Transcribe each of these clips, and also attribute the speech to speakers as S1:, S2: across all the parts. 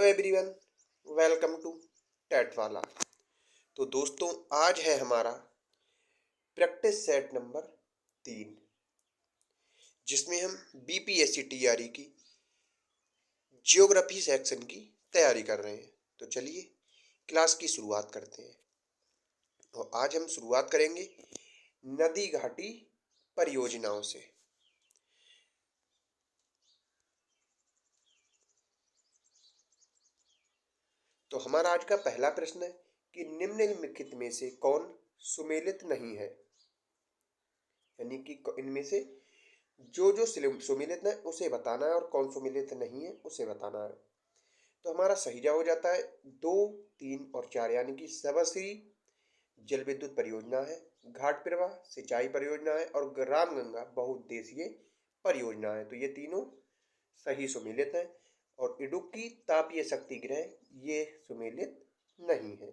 S1: Hello everyone, welcome to TET वाला। तो दोस्तों, आज है हमारा प्रैक्टिस सेट नंबर 3, जिसमें हम बीपीएससी टीआरई की जियोग्राफी सेक्शन की तैयारी कर रहे हैं। तो चलिए क्लास की शुरुआत करते हैं। और आज हम शुरुआत करेंगे नदी घाटी परियोजनाओं से। तो हमारा आज का पहला प्रश्न है कि निम्नलिखित में से कौन सुमेलित नहीं है, यानी कि इनमें से जो सुमेलित है उसे बताना है और कौन सुमेलित नहीं है उसे बताना है। तो हमारा सही जवाब हो जाता है 2, 3 और 4, यानी कि सबश्री जल विद्युत परियोजना है, घाट प्रवाह सिंचाई परियोजना है और ग्राम गंगा बहुउद्देशीय परियोजना है। तो ये तीनों सही सुमेलित हैं और इडुक्की तापीय शक्ति गृह ये सुमेलित नहीं है।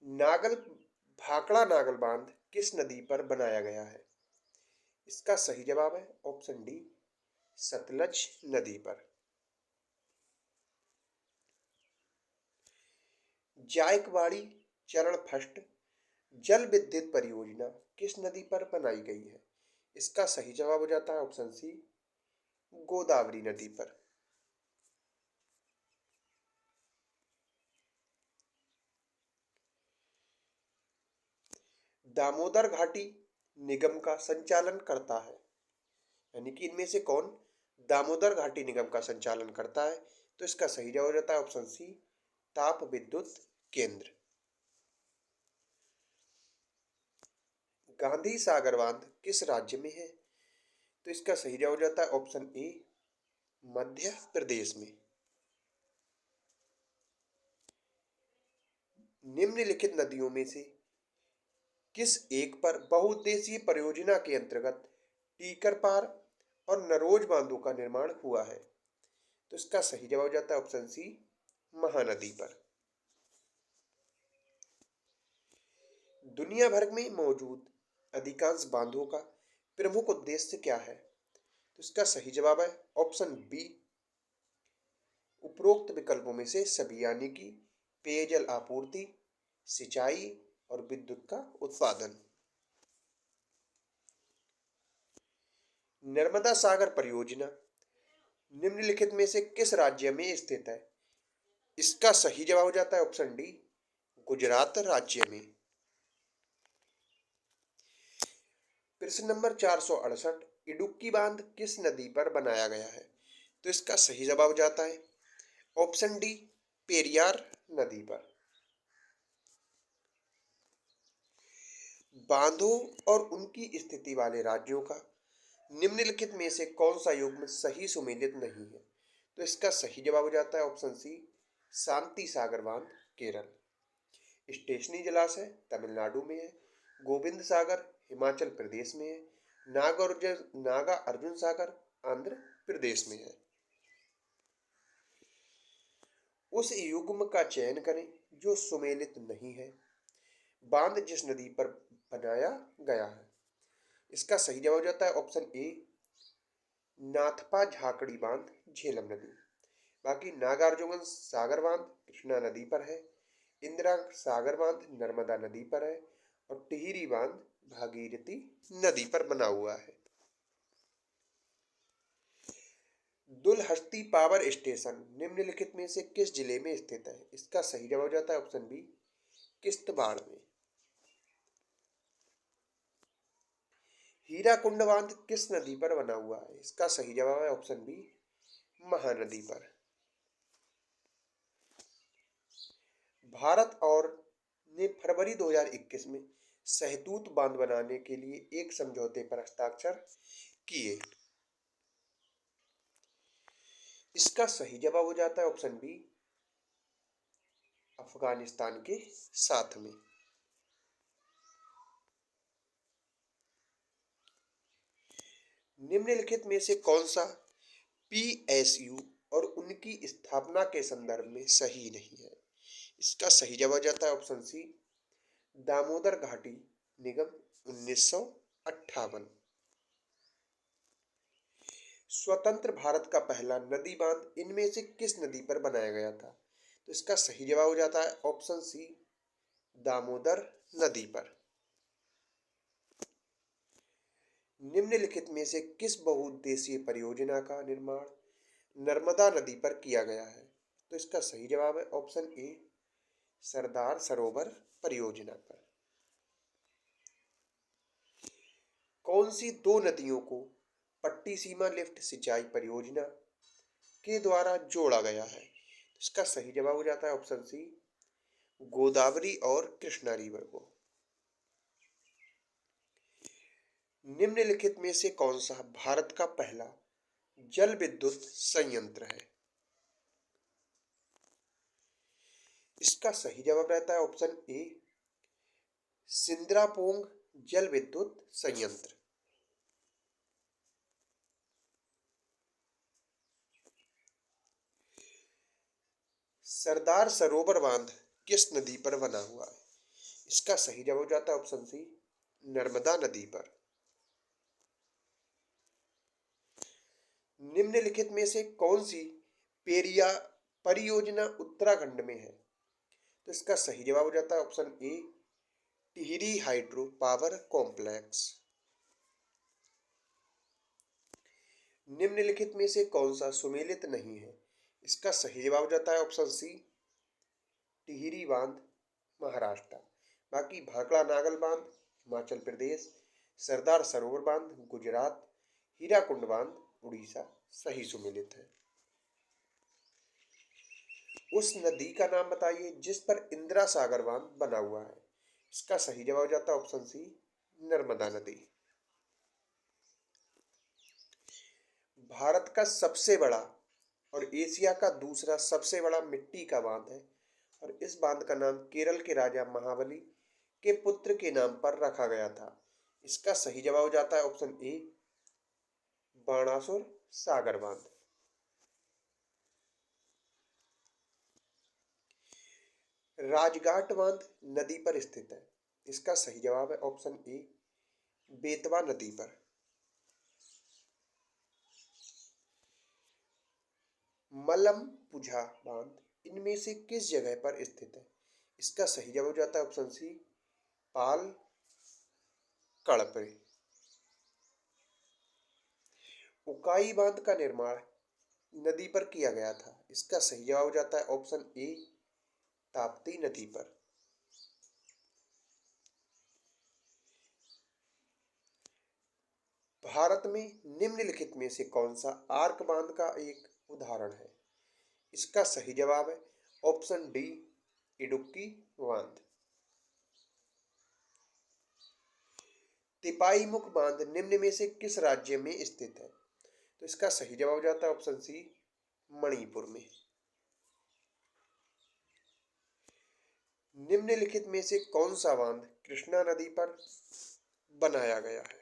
S1: नागल भाखड़ा नागल बांध किस नदी पर बनाया गया है? इसका सही जवाब है ऑप्शन डी, सतलज नदी पर। जायकवाड़ी चरण फर्स्ट जल विद्युत परियोजना किस नदी पर बनाई गई है? इसका सही जवाब हो जाता है ऑप्शन सी, गोदावरी नदी पर। दामोदर घाटी निगम का संचालन करता है, यानी कि इनमें से कौन दामोदर घाटी निगम का संचालन करता है? तो इसका सही जवाब हो जाता है ऑप्शन सी, ताप विद्युत केंद्र। गांधी सागर बांध किस राज्य में है? तो इसका सही जवाब हो जाता है ऑप्शन ए, मध्य प्रदेश में। निम्नलिखित नदियों में से किस एक पर बहुउद्देशीय परियोजना के अंतर्गत टीकर पार और नरोज बांधों का निर्माण हुआ है? तो इसका सही जवाब हो जाता है ऑप्शन सी, महानदी पर। दुनिया भर में मौजूद अधिकांश बांधों का प्रमुख उद्देश्य क्या है? तो इसका सही जवाब है ऑप्शन बी, उपरोक्त विकल्पों में से सभी, यानी कि पेयजल आपूर्ति, सिंचाई और विद्युत का उत्पादन। नर्मदा सागर परियोजना निम्नलिखित में से किस राज्य में स्थित है? इसका सही जवाब हो जाता है ऑप्शन डी, गुजरात राज्य में। प्रश्न नंबर 468, इडुक्की बांध किस नदी पर बनाया गया है? तो इसका सही जवाब हो जाता है ऑप्शन डी, पेरियार नदी पर। बांधों और उनकी स्थिति वाले राज्यों का निम्नलिखित में से कौन सा युग्म सही सुमेलित नहीं है? तो इसका सही जवाब हो जाता है ऑप्शन सी, शांति सागर बांध केरल। स्टेशनी जलाशय तमिलनाडु में है, गोविंद सागर हिमाचल प्रदेश में है, नागा अर्जुन सागर आंध्र प्रदेश में है। उस युग्म का चयन करें जो सुमेलित नहीं है। बांध जिस नदी पर बनाया गया है? इसका सही जवाब हो जाता है ऑप्शन ए, नाथपा झाकड़ी बांध झेलम नदी। बाकी नागार्जुन सागर बांध कृष्णा नदी पर है, इंदिरा सागर बांध नर्मदा नदी पर है और टिहरी बांध भागीरथी नदी पर बना हुआ है। दुलहस्ती पावर स्टेशन निम्नलिखित में से किस जिले में स्थित है? इसका सही जवाब हो जाता है ऑप्शन बी, किश्तवाड़ में। हीराकुंड बांध किस नदी पर बना हुआ है? इसका सही जवाब है ऑप्शन बी, महानदी पर। भारत और ने फरवरी 2021 में सहतूत बांध बनाने के लिए एक समझौते पर हस्ताक्षर किए। इसका सही जवाब हो जाता है ऑप्शन बी, अफगानिस्तान के साथ में। निम्नलिखित में से कौन सा पीएसयू और उनकी स्थापना के संदर्भ में सही नहीं है? इसका सही जवाब हो जाता है ऑप्शन सी, दामोदर घाटी निगम 1958। स्वतंत्र भारत का पहला नदी बांध इनमें से किस नदी पर बनाया गया था? तो इसका सही जवाब हो जाता है ऑप्शन सी, दामोदर नदी पर। निम्नलिखित में से किस बहुउद्देशीय परियोजना का निर्माण नर्मदा नदी पर किया गया है? तो इसका सही जवाब है ऑप्शन ए, सरदार सरोवर परियोजना पर। कौन सी दो नदियों को पट्टिसीमा लिफ्ट सिंचाई परियोजना के द्वारा जोड़ा गया है? इसका सही जवाब हो जाता है ऑप्शन सी, गोदावरी और कृष्णा रिवर को। निम्नलिखित में से कौन सा भारत का पहला जल विद्युत संयंत्र है? इसका सही जवाब रहता है ऑप्शन ए, सिंद्रापोंग जल विद्युत संयंत्र। सरदार सरोवर बांध किस नदी पर बना हुआ है? इसका सही जवाब हो जाता है ऑप्शन सी, नर्मदा नदी पर। निम्नलिखित में से कौन सी पेरिया परियोजना उत्तराखंड में है? तो इसका सही जवाब हो जाता है option A, Tehri hydro power complex. निम्नलिखित में से कौन सा सुमेलित नहीं है? इसका सही जवाब हो जाता है ऑप्शन सी, टिहरी बांध महाराष्ट्र। बाकी भाखड़ा नागल बांध हिमाचल प्रदेश, सरदार सरोवर बांध गुजरात, हीराकुंड बांध उड़ीसा सही सुमेलित है। उस नदी का नाम बताइए जिस पर इंदिरा सागर बांध बना हुआ है? इसका सही जवाब हो जाता है ऑप्शन सी, नर्मदा नदी। भारत का सबसे बड़ा और एशिया का दूसरा सबसे बड़ा मिट्टी का बांध है और इस बांध का नाम केरल के राजा महाबली के पुत्र के नाम पर रखा गया था। इसका सही जवाब हो जाता है ऑप्शन ए, बाणासुर सागर बांध। राजघाट बांध नदी पर स्थित है। इसका सही जवाब है ऑप्शन ए, बेतवा नदी पर। मलमपुझा बांध इनमें से किस जगह पर स्थित है? इसका सही जवाब हो जाता है ऑप्शन सी, पाल कड़पे। उकाई बांध का निर्माण नदी पर किया गया था। इसका सही जवाब हो जाता है ऑप्शन ए, ताप्ती नदी पर। भारत में निम्नलिखित में से कौन सा आर्क बांध का एक उदाहरण है? इसका सही जवाब है ऑप्शन डी, इडुक्की बांध। तिपाई मुख बांध निम्न में से किस राज्य में स्थित है? तो इसका सही जवाब हो जाता है ऑप्शन सी, मणिपुर में। निम्नलिखित में से कौन सा बांध कृष्णा नदी पर बनाया गया है?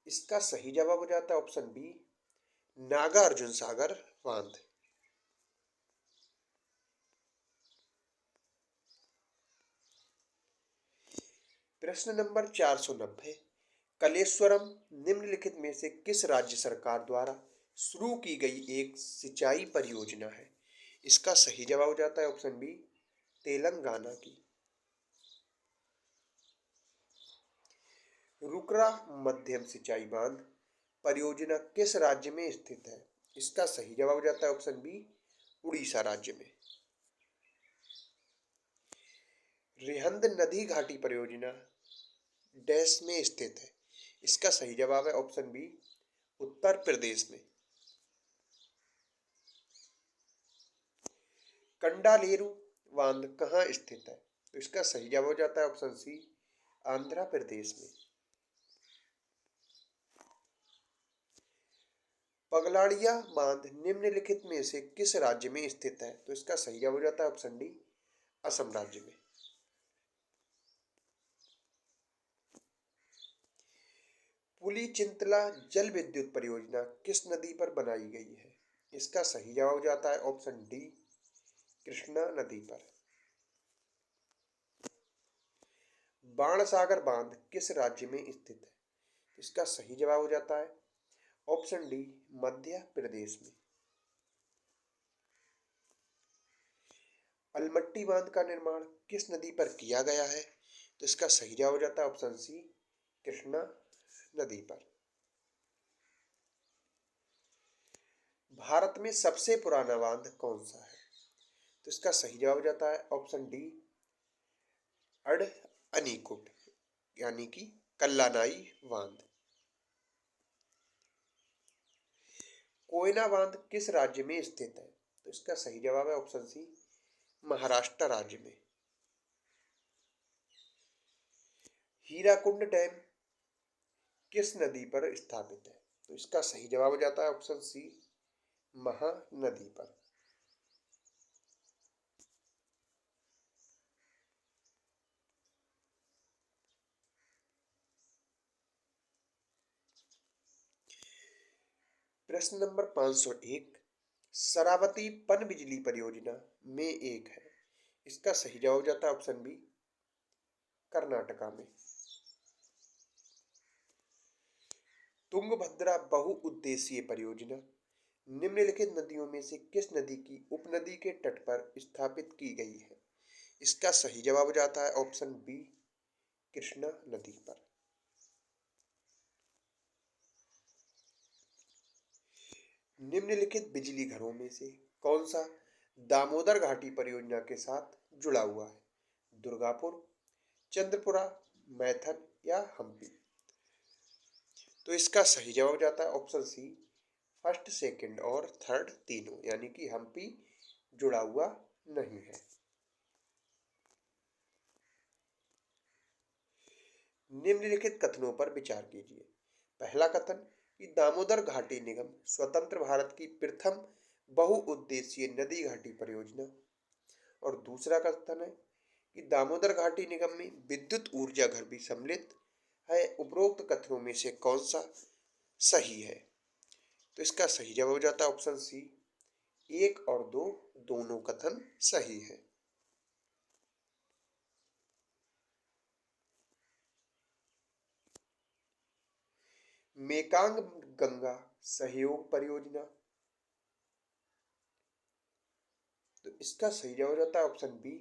S1: इसका सही जवाब हो जाता है ऑप्शन बी, नागार्जुन सागर बांध। प्रश्न नंबर 490, कलेश्वरम निम्नलिखित में से किस राज्य सरकार द्वारा शुरू की गई एक सिंचाई परियोजना है? इसका सही जवाब हो जाता है ऑप्शन बी, तेलंगाना की। रुकरा मध्यम सिंचाई बांध परियोजना किस राज्य में स्थित है? इसका सही जवाब हो जाता है ऑप्शन बी, उड़ीसा राज्य में। रिहंद नदी घाटी परियोजना डैश में स्थित है? इसका सही जवाब है ऑप्शन बी, उत्तर प्रदेश में। कंडालेरु बांध कहाँ स्थित है? तो इसका सही जवाब हो जाता है ऑप्शन सी, आंध्र प्रदेश में। पगलाड़िया बांध निम्नलिखित में से किस राज्य में स्थित है? तो इसका सही जवाब हो जाता है ऑप्शन डी, असम राज्य में। पुली चिंतला जल विद्युत परियोजना किस नदी पर बनाई गई है? इसका सही जवाब हो जाता है ऑप्शन डी, कृष्णा नदी पर। बाणसागर बांध किस राज्य में स्थित है? इसका सही जवाब हो जाता है ऑप्शन डी, मध्य प्रदेश में। अलमट्टी बांध का निर्माण किस नदी पर किया गया है? तो इसका सही जवाब हो जाता है ऑप्शन सी, कृष्णा नदी पर। भारत में सबसे पुराना बांध कौन सा है? तो इसका सही जवाब हो जाता है ऑप्शन डी, अड़ अनीकुट यानी कि कल्लानाई बांध। कोयना बांध किस राज्य में स्थित है? तो इसका सही जवाब है ऑप्शन सी, महाराष्ट्र राज्य में। हीराकुंड डैम किस नदी पर स्थापित है? तो इसका सही जवाब हो जाता है ऑप्शन सी, महानदी पर। प्रश्न नंबर 501 शरावती पनबिजली परियोजना में एक है। इसका सही जवाब हो जाता है ऑप्शन बी, कर्नाटका में। तुंगभद्रा बहुउद्देशीय परियोजना निम्नलिखित नदियों में से किस नदी की उपनदी के तट पर स्थापित की गई है? इसका सही जवाब हो जाता है ऑप्शन बी, कृष्णा नदी पर। निम्नलिखित बिजली घरों में से कौन सा दामोदर घाटी परियोजना के साथ जुड़ा हुआ है? दुर्गापुर, चंद्रपुरा, मैथन या हम्पी? तो इसका सही जवाब हो जाता है ऑप्शन सी, फर्स्ट, सेकंड और थर्ड तीनों, यानी कि हम्पी जुड़ा हुआ नहीं है। निम्नलिखित कथनों पर विचार कीजिए। पहला कथन कि दामोदर घाटी निगम स्वतंत्र भारत की प्रथम बहुउद्देशीय नदी घाटी परियोजना, और दूसरा कथन है कि दामोदर घाटी निगम में विद्युत ऊर्जा घर भी सम्मिलित है। उपरोक्त कथनों में से कौन सा सही है? तो इसका सही जवाब हो जाता है ऑप्शन सी, एक और दो दोनों कथन सही है। मेकांग गंगा सहयोग परियोजना, तो इसका सही जवाब हो जाता है ऑप्शन बी,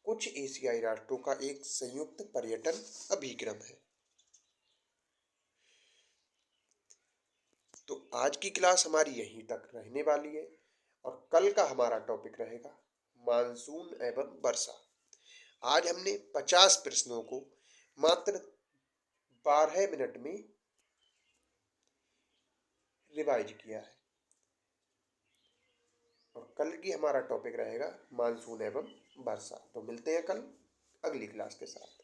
S1: कुछ एशियाई राष्ट्रों का एक संयुक्त पर्यटन अभिक्रम है। तो आज की क्लास हमारी यहीं तक रहने वाली है और कल का हमारा टॉपिक रहेगा मानसून एवं वर्षा। आज हमने 50 प्रश्नों को मात्र 12 मिनट में रिवाइज किया है और कल की हमारा टॉपिक रहेगा मानसून एवं वर्षा। तो मिलते हैं कल अगली क्लास के साथ।